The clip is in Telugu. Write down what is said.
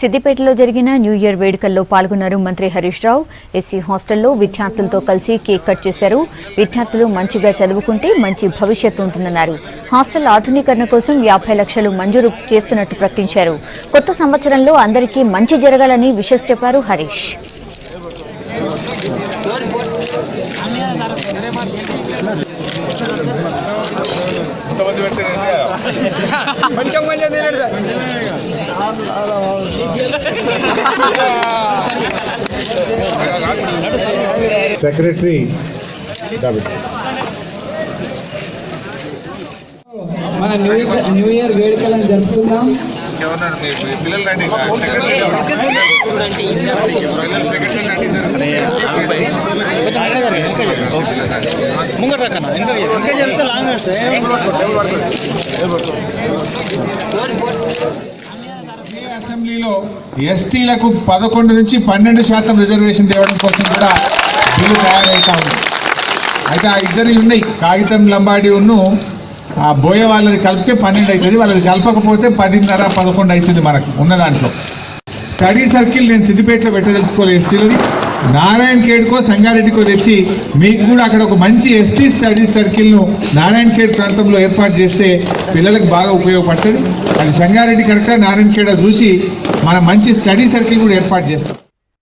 సిద్దిపేటలో జరిగిన న్యూ ఇయర్ వేడుకల్లో పాల్గొన్నారు మంత్రి హరీష్ రావు. ఎస్సీ హాస్టల్లో విద్యార్థులతో కలిసి కేక్ కట్ చేశారు. విద్యార్థులు మంచిగా చదువుకుంటే మంచి భవిష్యత్తు ఉంటుందన్నారు. హాస్టల్ ఆధునీకరణ కోసం 50 లక్షలు మంజూరు చేస్తున్నట్టు ప్రకటించారు. కొత్త సంవత్సరంలో అందరికీ మంచి జరగాలని విషెస్ చెప్పారు హరీష్. సెక్రటరీ మన న్యూ ఇయర్ వేడుకలను జరుపుకుందాం. అసెంబ్లీలో ఎస్టీలకు 11 నుంచి 12% రిజర్వేషన్ తేవడం కోసం కూడా బిల్లు తయారైతా ఉంది. అయితే ఆ ఇద్దరు ఉన్నాయి, కాగితం లంబాడి ఉన్ను ఆ బోయ వాళ్ళది కలిపితే 12 అవుతుంది, వాళ్ళది కలపకపోతే 10:30, 11 అవుతుంది మనకు ఉన్న దాంట్లో. స్టడీ సర్కిల్ నేను సిద్దిపేటలో పెట్టదలుచుకోలేదు ఎస్టీలని, నారాయణ ఖేడ్కో సంగారెడ్డికో తెచ్చి మీకు కూడా అక్కడ ఒక మంచి ఎస్టీ స్టడీ సర్కిల్ను నారాయణ ఖేడ్ ప్రాంతంలో ఏర్పాటు చేస్తే పిల్లలకు బాగా ఉపయోగపడుతుంది. అది సంగారెడ్డి కరెక్ట్గా నారాయణ ఖేడ్ చూసి మనం మంచి స్టడీ సర్కిల్ కూడా ఏర్పాటు చేస్తాం.